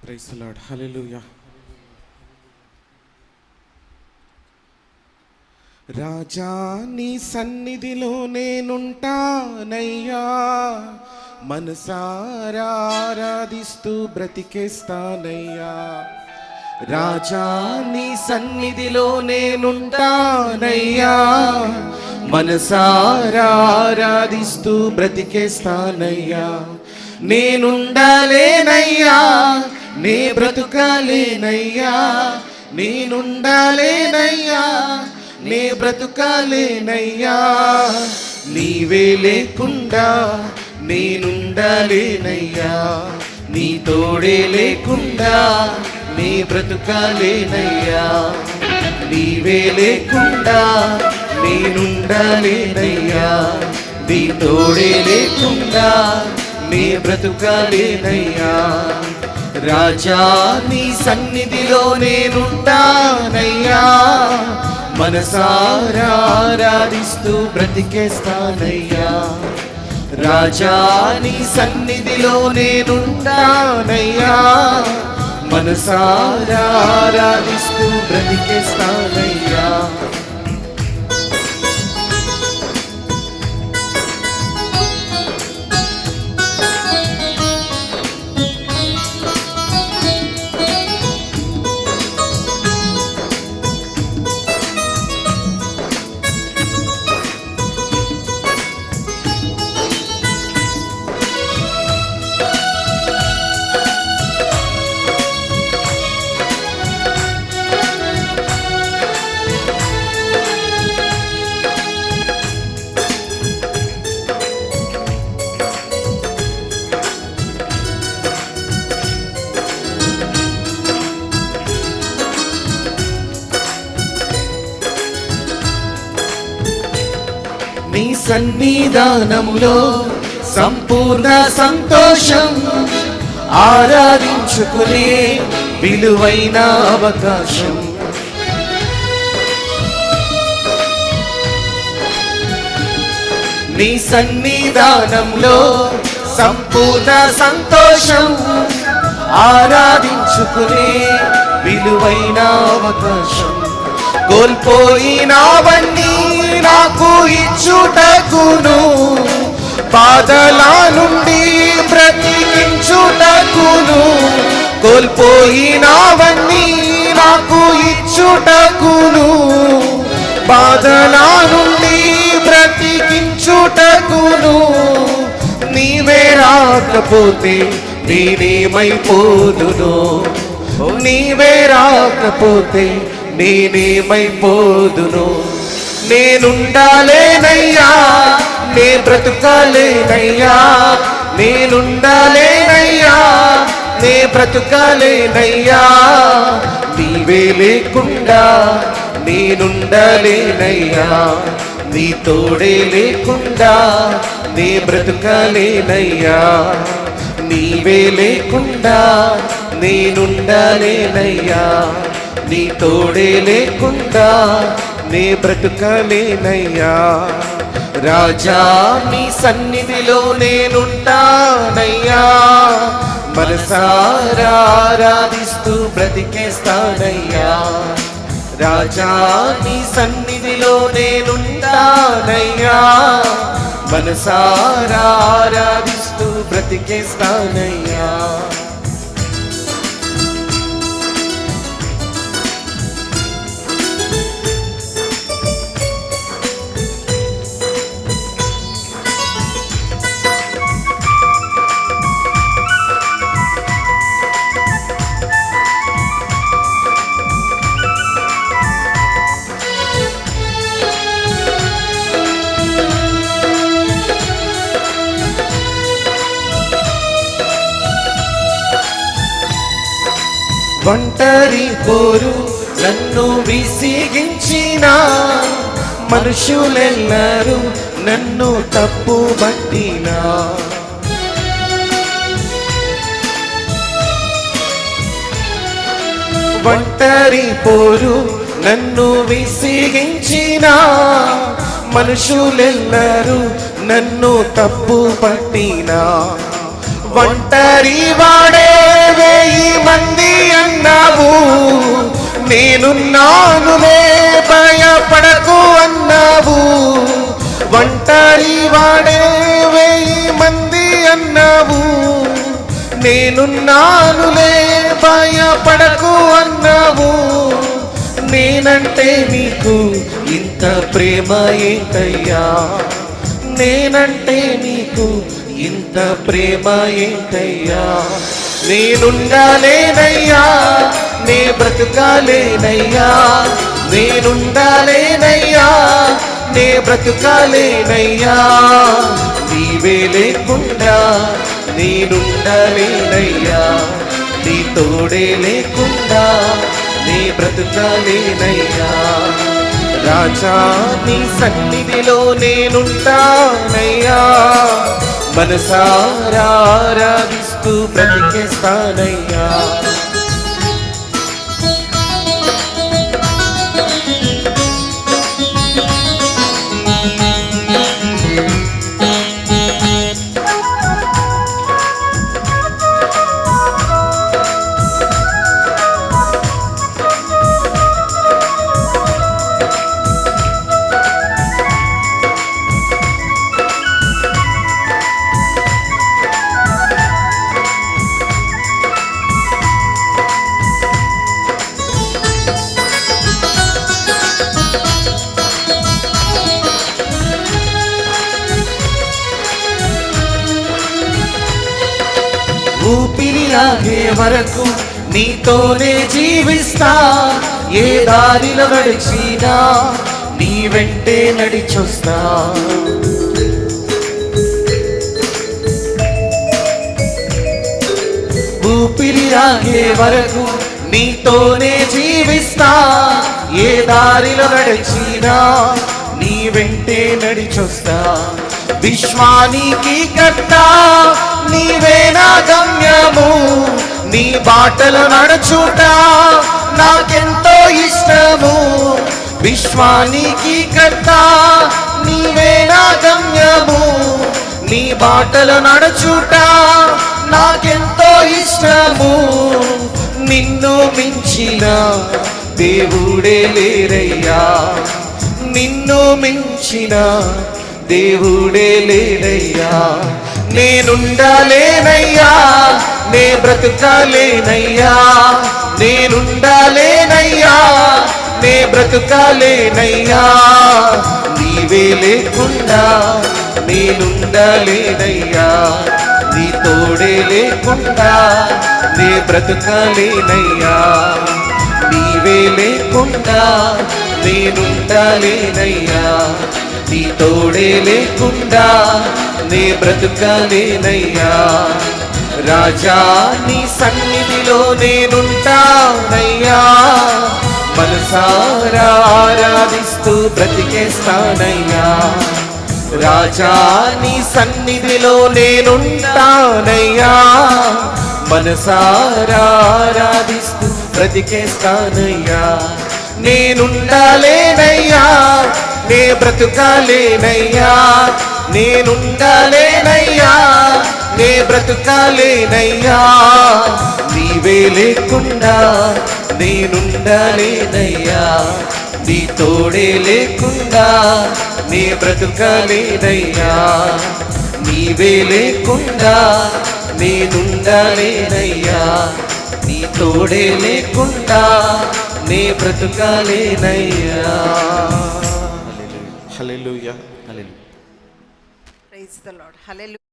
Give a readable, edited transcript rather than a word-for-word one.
Praise the lord. Hallelujah. రాజా నీ సన్నిధిలో నేనుంటానయ్యా, మనసారా ఆరాధిస్తూ బ్రతికేస్తానయ్యా. రాజా నీ సన్నిధిలో నేనుంటానయ్యా, మనసారా ఆరాధిస్తూ బ్రతికేస్తానయ్యా. నేనుండాలేనయ్యా, నే బ్రతుకాలేనయ్యా, నేనుండాలేనయ్యా, నే బ్రతుకాలేనయ్యా. నీవే లేకుండా నేనుండాలేనయ్యా, నీ తోడే లేకుండా నీ బ్రతుకాలేనయ్యా. నీవే లేకుండా నేనుండాలేనయ్యా, నీ తోడే లేకుండా నీ బ్రతుకాలేనయ్యా. రాజా నీ సన్నిధిలో నేనుంటానయ్యా, మనసారా ఆరాధిస్తూ బ్రతికేస్తానయ్యా. రాజా నీ సన్నిధిలో నేనుంటానయ్యా, మనసారా ఆరాధిస్తూ బ్రతికేస్తానయ్యా. నీ సన్నిధానములో సంపూర్ణ సంతోషం, ఆరాధించుకునే విలువైన అవకాశం. నీ సన్నిధానంలో సంపూర్ణ సంతోషం, ఆరాధించుకునే విలువైన అవకాశం. కోల్పోయినవన్నీ నాకు ఇచ్చుటకును, బాధల నుండి బ్రతికించుటకును. కోల్పోయినవన్నీ నాకు ఇచ్చుటకును, బాధల నుండి బ్రతికించుటకును. నీవే రాకపోతే నేనేమైపోదును, నీవే రాకపోతే నేనేమైపోదును. నేనుండాలేనయ్యా, నే బ్రతుకాలేనయ్యా, నేనుండాలేనయ్యా, నే బ్రతుకాలేనయ్యా. నీవే లేకుండా నేనుండాలేనయ్యా, నీ తోడే లేకుండా నే బ్రతుకాలేనయ్యా. నీవే లేకుండా నేనుండాలేనయ్యా, నీ తోడే లేకుండా నే బ్రతుకలేనయ్యా. రాజా నీ సన్నిధిలో నేనుంటానయ్యా, మనసారా ఆరాధిస్తూ బ్రతికేస్తానయ్యా. రాజా నీ సన్నిధిలో నేనుంటానయ్యా, మనసారా ఆరాధిస్తూ బ్రతికేస్తానయ్యా. ఒంటరి పోరు నన్ను విసిగించిన మనుషులెల్లరూ నన్ను తప్పు పట్టినా. ఒంటరి పోరు నన్ను విసిగించిన మనుషులెల్లరూ నన్ను తప్పు పట్టినా. ఒంటరి వాడే వేయి నేనున్నానులే భయపడకు అన్నావు, ఒంటరి వాడే 1000 మంది అన్నావు. నేనున్నానులే భయపడకు అన్నావు, నేనంటే నీకు ఇంత ప్రేమ ఏంటయ్యా, నేనంటే నీకు ఇంత ప్రేమ ఏంటయ్యా. నేనుండాలేనయ్యా, నే బ్రతుకాలేనయ్యా, నేనుండాలేనయ్యా, నే బ్రతుకాలేనయ్యా. నీవే లేకుండా నేనుండాలేనయ్యా, నీ తోడే లేకుండా నీ బ్రతుకాలేనయ్యా. రాజా నీ సన్నిధిలో నేనుంటానయ్యా, మనసారా ఆరాధిస్తూ బ్రతికేస్తానయ్యా. ఊపిరి ఆగే వరకు నీతోనే జీవిస్తా, ఏ దారిలో నడిచినా నీ వెంటే నడిచొస్తా. ఊపిరి ఆగే వరకు నీతోనే జీవిస్తా, ఏ దారిలో నడిచినా నీ వెంటే నడిచొస్తా. విశ్వానికి కర్తా నీవే నా గమ్యము, నీ బాటలు నడుచుట నాకెంతో ఇష్టము. విశ్వానికి కర్తా నీవే నా గమ్యము, నీ బాటలు నడుచుట నాకెంతో ఇష్టము. నిన్ను మించిన దేవుడే లేరయ్యా, నిన్ను మించిన దేవుడే లేరయ్యా. నేనుండాలేనయ్యా, నే బ్రతుకాలేనయ్యా, నేనుండాలేనయ్యా, నే బ్రతుకాలేనయ్యా. నీవే లేకుండా నేనుండాలేనయ్యా, నీ తోడే లేకుండా నే బ్రతుకాలేనయ్యా. నీవే లేకుండా నేనుండాలేనయ్యా, నీ తోడే లేకుండా నే బ్రతుకాలేనయ్యా. రాజా నీ సన్నిధిలో నేనుంటానయ్యా, మనసారా ఆరాధిస్తూ బ్రతికేస్తానయ్యా. రాజా నీ సన్నిధిలో నేనుంటానయ్యా, మనసారా ఆరాధిస్తూ బ్రతికేస్తానయ్యా. నేనుండాలేనయ్యా, నే బ్రతుకాలేనయ్యా, నేనుండాలేనయ్యా, నే బ్రతుకాలేనయ్యా. నీవే లేకుండా నేనుండాలేనయ్యా, నీ తోడే లేకుండా నే బ్రతుకాలేనయ్యా. నీవే లేకుండా నేనుండాలేనయ్యా, నీ తోడే లేకుండా నే బ్రతుకాలేనయ్యా. Hallelujah, hallelujah. Praise the lord. Hallelujah.